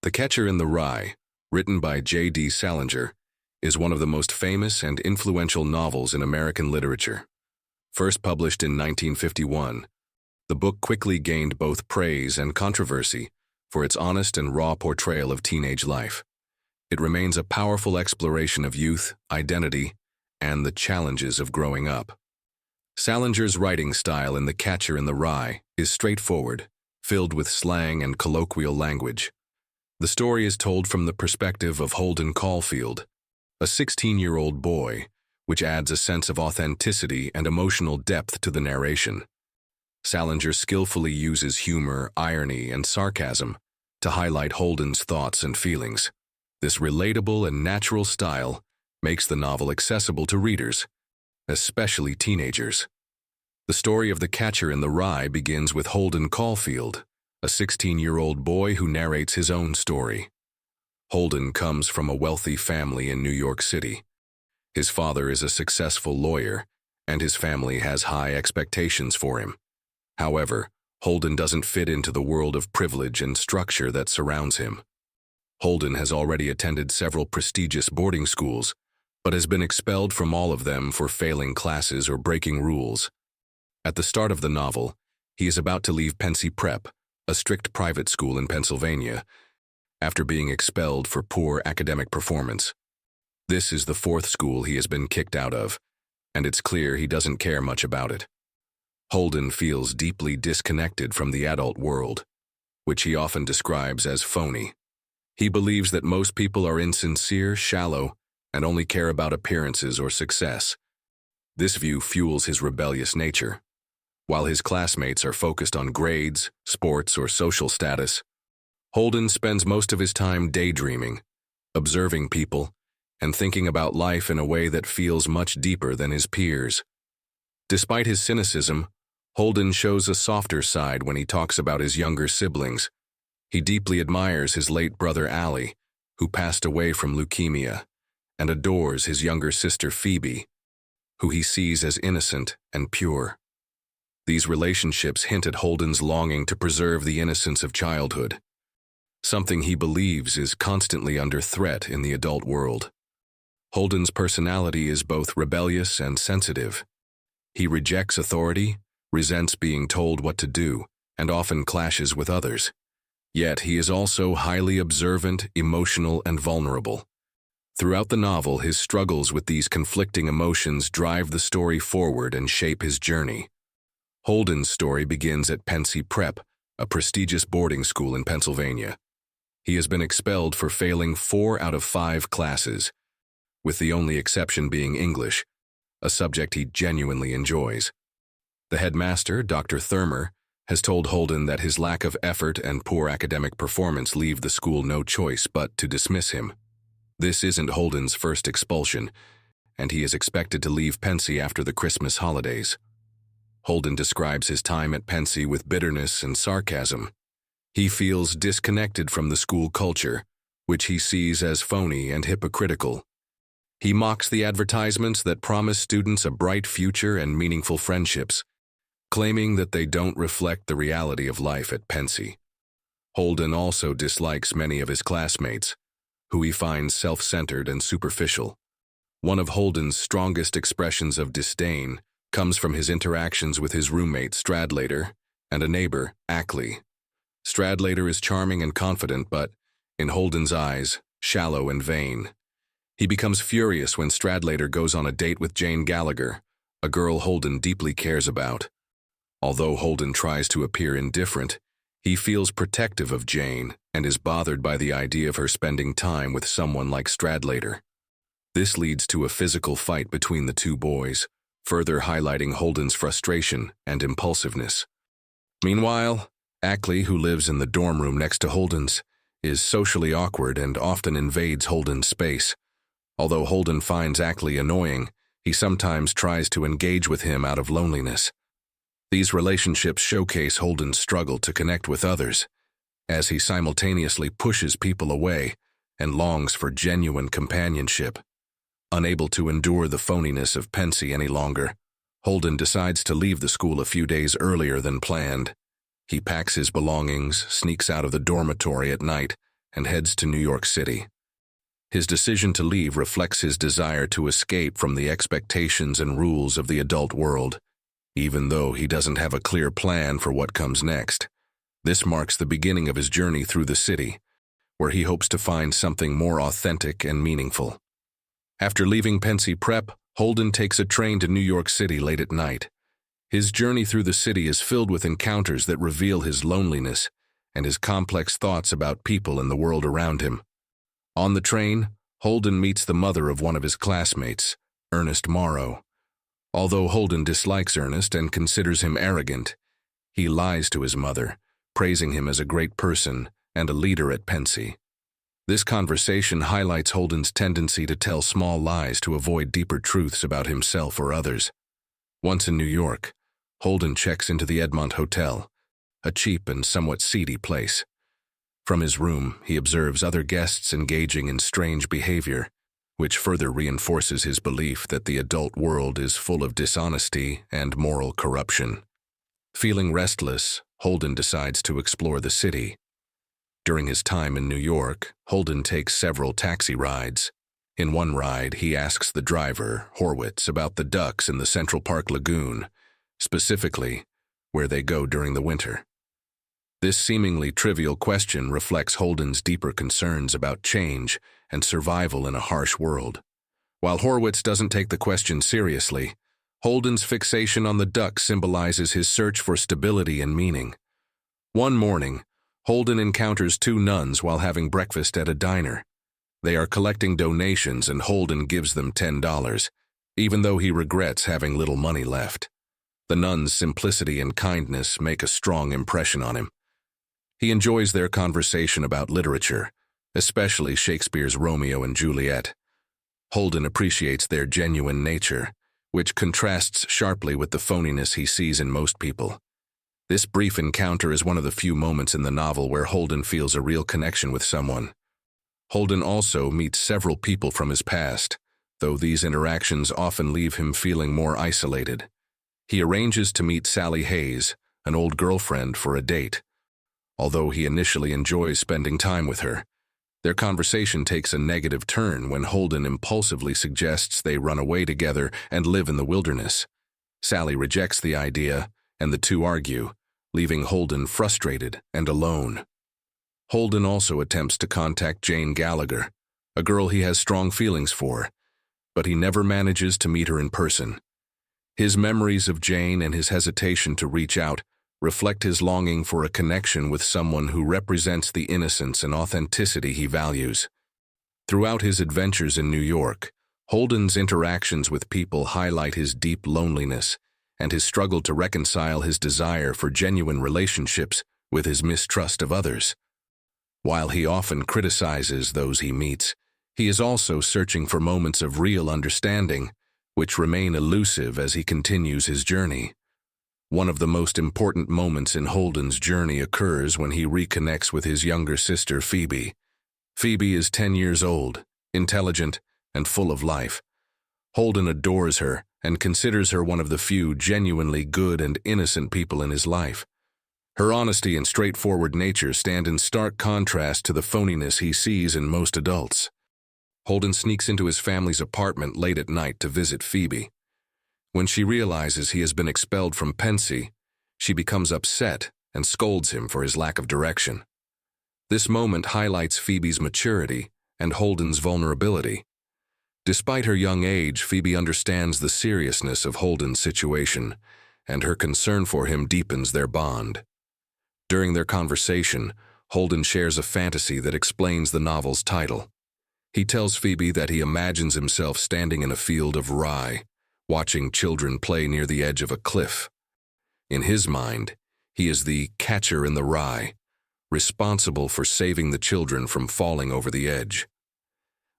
The Catcher in the Rye, written by J.D. Salinger, is one of the most famous and influential novels in American literature. First published in 1951, the book quickly gained both praise and controversy for its honest and raw portrayal of teenage life. It remains a powerful exploration of youth, identity, and the challenges of growing up. Salinger's writing style in The Catcher in the Rye is straightforward, filled with slang and colloquial language. The story is told from the perspective of Holden Caulfield, a 16-year-old boy, which adds a sense of authenticity and emotional depth to the narration. Salinger skillfully uses humor, irony, and sarcasm to highlight Holden's thoughts and feelings. This relatable and natural style makes the novel accessible to readers, especially teenagers. The story of The Catcher in the Rye begins with Holden Caulfield, a 16-year-old boy who narrates his own story. Holden comes from a wealthy family in New York City. His father is a successful lawyer, and his family has high expectations for him. However, Holden doesn't fit into the world of privilege and structure that surrounds him. Holden has already attended several prestigious boarding schools, but has been expelled from all of them for failing classes or breaking rules. At the start of the novel, he is about to leave Pensy Prep, a strict private school in Pennsylvania, after being expelled for poor academic performance. This is the fourth school he has been kicked out of, and it's clear he doesn't care much about it. Holden feels deeply disconnected from the adult world, which he often describes as phony. He believes that most people are insincere, shallow, and only care about appearances or success. This view fuels his rebellious nature. While his classmates are focused on grades, sports, or social status, Holden spends most of his time daydreaming, observing people, and thinking about life in a way that feels much deeper than his peers. Despite his cynicism, Holden shows a softer side when he talks about his younger siblings. He deeply admires his late brother Allie, who passed away from leukemia, and adores his younger sister Phoebe, who he sees as innocent and pure. These relationships hint at Holden's longing to preserve the innocence of childhood, something he believes is constantly under threat in the adult world. Holden's personality is both rebellious and sensitive. He rejects authority, resents being told what to do, and often clashes with others. Yet he is also highly observant, emotional, and vulnerable. Throughout the novel, his struggles with these conflicting emotions drive the story forward and shape his journey. Holden's story begins at Pensy Prep, a prestigious boarding school in Pennsylvania. He has been expelled for failing 4 out of 5 classes, with the only exception being English, a subject he genuinely enjoys. The headmaster, Dr. Thurmer, has told Holden that his lack of effort and poor academic performance leave the school no choice but to dismiss him. This isn't Holden's first expulsion, and he is expected to leave Pensy after the Christmas holidays. Holden describes his time at Pensy with bitterness and sarcasm. He feels disconnected from the school culture, which he sees as phony and hypocritical. He mocks the advertisements that promise students a bright future and meaningful friendships, claiming that they don't reflect the reality of life at Pensy. Holden also dislikes many of his classmates, who he finds self-centered and superficial. One of Holden's strongest expressions of disdain comes from his interactions with his roommate Stradlater and a neighbor, Ackley. Stradlater is charming and confident, but, in Holden's eyes, shallow and vain. He becomes furious when Stradlater goes on a date with Jane Gallagher, a girl Holden deeply cares about. Although Holden tries to appear indifferent, he feels protective of Jane and is bothered by the idea of her spending time with someone like Stradlater. This leads to a physical fight between the two boys, further highlighting Holden's frustration and impulsiveness. Meanwhile, Ackley, who lives in the dorm room next to Holden's, is socially awkward and often invades Holden's space. Although Holden finds Ackley annoying, he sometimes tries to engage with him out of loneliness. These relationships showcase Holden's struggle to connect with others, as he simultaneously pushes people away and longs for genuine companionship. Unable to endure the phoniness of Pensy any longer, Holden decides to leave the school a few days earlier than planned. He packs his belongings, sneaks out of the dormitory at night, and heads to New York City. His decision to leave reflects his desire to escape from the expectations and rules of the adult world, even though he doesn't have a clear plan for what comes next. This marks the beginning of his journey through the city, where he hopes to find something more authentic and meaningful. After leaving Pensy Prep, Holden takes a train to New York City late at night. His journey through the city is filled with encounters that reveal his loneliness and his complex thoughts about people and the world around him. On the train, Holden meets the mother of one of his classmates, Ernest Morrow. Although Holden dislikes Ernest and considers him arrogant, he lies to his mother, praising him as a great person and a leader at Pensy. This conversation highlights Holden's tendency to tell small lies to avoid deeper truths about himself or others. Once in New York, Holden checks into the Edmont Hotel, a cheap and somewhat seedy place. From his room, he observes other guests engaging in strange behavior, which further reinforces his belief that the adult world is full of dishonesty and moral corruption. Feeling restless, Holden decides to explore the city. During his time in New York, Holden takes several taxi rides. In one ride, he asks the driver, Horwitz, about the ducks in the Central Park Lagoon, specifically where they go during the winter. This seemingly trivial question reflects Holden's deeper concerns about change and survival in a harsh world. While Horwitz doesn't take the question seriously, Holden's fixation on the ducks symbolizes his search for stability and meaning. One morning, Holden encounters two nuns while having breakfast at a diner. They are collecting donations and Holden gives them $10, even though he regrets having little money left. The nuns' simplicity and kindness make a strong impression on him. He enjoys their conversation about literature, especially Shakespeare's Romeo and Juliet. Holden appreciates their genuine nature, which contrasts sharply with the phoniness he sees in most people. This brief encounter is one of the few moments in the novel where Holden feels a real connection with someone. Holden also meets several people from his past, though these interactions often leave him feeling more isolated. He arranges to meet Sally Hayes, an old girlfriend, for a date. Although he initially enjoys spending time with her, their conversation takes a negative turn when Holden impulsively suggests they run away together and live in the wilderness. Sally rejects the idea, and the two argue, leaving Holden frustrated and alone. Holden also attempts to contact Jane Gallagher, a girl he has strong feelings for, but he never manages to meet her in person. His memories of Jane and his hesitation to reach out reflect his longing for a connection with someone who represents the innocence and authenticity he values. Throughout his adventures in New York, Holden's interactions with people highlight his deep loneliness and his struggle to reconcile his desire for genuine relationships with his mistrust of others. While he often criticizes those he meets, he is also searching for moments of real understanding, which remain elusive as he continues his journey. One of the most important moments in Holden's journey occurs when he reconnects with his younger sister, Phoebe. Phoebe is 10 years old, intelligent, and full of life. Holden adores her and considers her one of the few genuinely good and innocent people in his life. Her honesty and straightforward nature stand in stark contrast to the phoniness he sees in most adults. Holden sneaks into his family's apartment late at night to visit Phoebe. When she realizes he has been expelled from Pensy, she becomes upset and scolds him for his lack of direction. This moment highlights Phoebe's maturity and Holden's vulnerability. Despite her young age, Phoebe understands the seriousness of Holden's situation, and her concern for him deepens their bond. During their conversation, Holden shares a fantasy that explains the novel's title. He tells Phoebe that he imagines himself standing in a field of rye, watching children play near the edge of a cliff. In his mind, he is the catcher in the rye, responsible for saving the children from falling over the edge.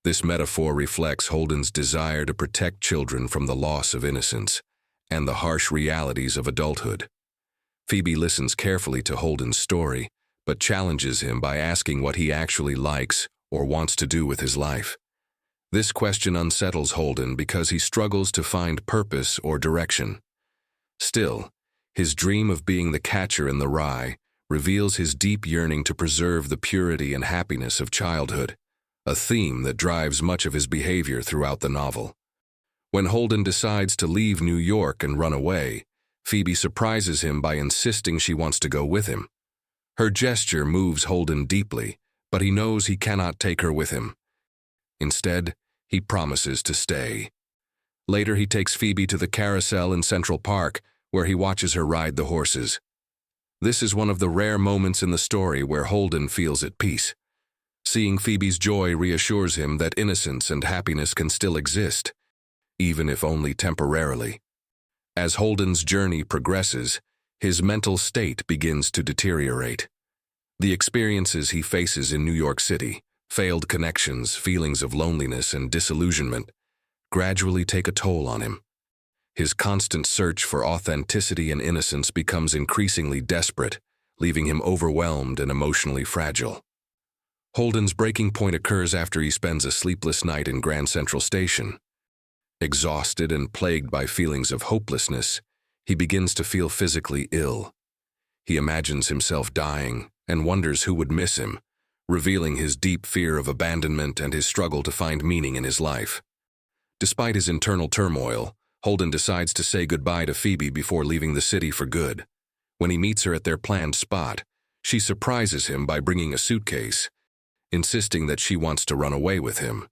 This metaphor reflects Holden's desire to protect children from the loss of innocence and the harsh realities of adulthood. Phoebe listens carefully to Holden's story, but challenges him by asking what he actually likes or wants to do with his life. This question unsettles Holden because he struggles to find purpose or direction. Still, his dream of being the catcher in the rye reveals his deep yearning to preserve the purity and happiness of childhood, a theme that drives much of his behavior throughout the novel. When Holden decides to leave New York and run away, Phoebe surprises him by insisting she wants to go with him. Her gesture moves Holden deeply, but he knows he cannot take her with him. Instead, he promises to stay. Later, he takes Phoebe to the carousel in Central Park, where he watches her ride the horses. This is one of the rare moments in the story where Holden feels at peace. Seeing Phoebe's joy reassures him that innocence and happiness can still exist, even if only temporarily. As Holden's journey progresses, his mental state begins to deteriorate. The experiences he faces in New York City, failed connections, feelings of loneliness and disillusionment, gradually take a toll on him. His constant search for authenticity and innocence becomes increasingly desperate, leaving him overwhelmed and emotionally fragile. Holden's breaking point occurs after he spends a sleepless night in Grand Central Station. Exhausted and plagued by feelings of hopelessness, he begins to feel physically ill. He imagines himself dying and wonders who would miss him, revealing his deep fear of abandonment and his struggle to find meaning in his life. Despite his internal turmoil, Holden decides to say goodbye to Phoebe before leaving the city for good. When he meets her at their planned spot, she surprises him by bringing a suitcase, insisting that she wants to run away with him.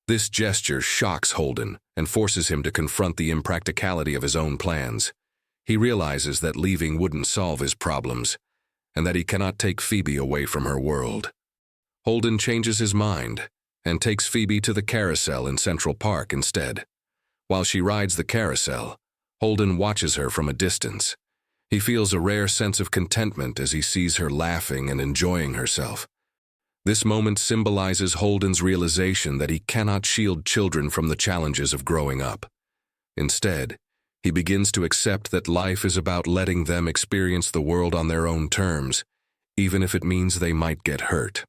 This gesture shocks Holden and forces him to confront the impracticality of his own plans. He realizes that leaving wouldn't solve his problems, and that he cannot take Phoebe away from her world. Holden changes his mind and takes Phoebe to the carousel in Central Park instead. While she rides the carousel, Holden watches her from a distance. He feels a rare sense of contentment as he sees her laughing and enjoying herself. This moment symbolizes Holden's realization that he cannot shield children from the challenges of growing up. Instead, he begins to accept that life is about letting them experience the world on their own terms, even if it means they might get hurt.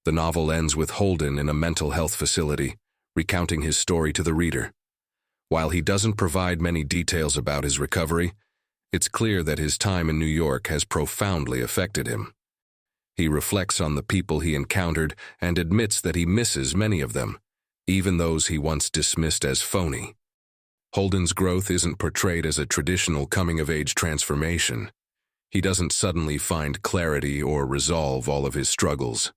The novel ends with Holden in a mental health facility, recounting his story to the reader. While he doesn't provide many details about his recovery, it's clear that his time in New York has profoundly affected him. He reflects on the people he encountered and admits that he misses many of them, even those he once dismissed as phony. Holden's growth isn't portrayed as a traditional coming-of-age transformation. He doesn't suddenly find clarity or resolve all of his struggles.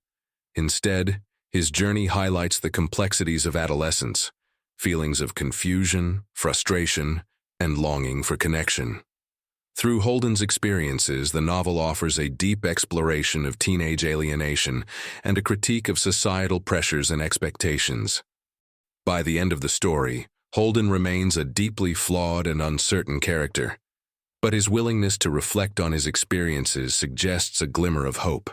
Instead, his journey highlights the complexities of adolescence, feelings of confusion, frustration, and longing for connection. Through Holden's experiences, the novel offers a deep exploration of teenage alienation and a critique of societal pressures and expectations. By the end of the story, Holden remains a deeply flawed and uncertain character, but his willingness to reflect on his experiences suggests a glimmer of hope.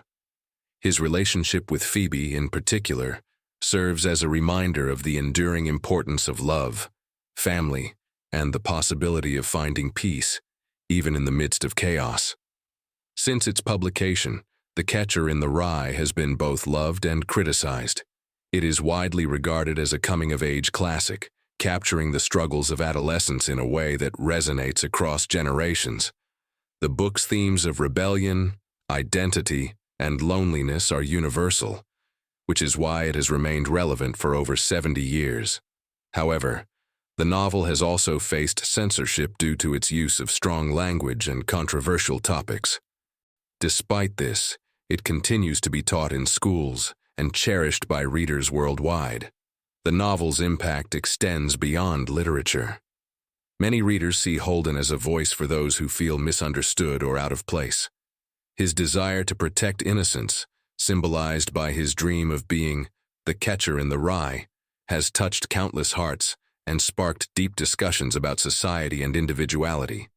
His relationship with Phoebe, in particular, serves as a reminder of the enduring importance of love, family, and the possibility of finding peace, even in the midst of chaos. Since its publication, The Catcher in the Rye has been both loved and criticized. It is widely regarded as a coming-of-age classic, capturing the struggles of adolescence in a way that resonates across generations. The book's themes of rebellion, identity, and loneliness are universal, which is why it has remained relevant for over 70 years. However, the novel has also faced censorship due to its use of strong language and controversial topics. Despite this, it continues to be taught in schools and cherished by readers worldwide. The novel's impact extends beyond literature. Many readers see Holden as a voice for those who feel misunderstood or out of place. His desire to protect innocence, symbolized by his dream of being the catcher in the rye, has touched countless hearts and sparked deep discussions about society and individuality.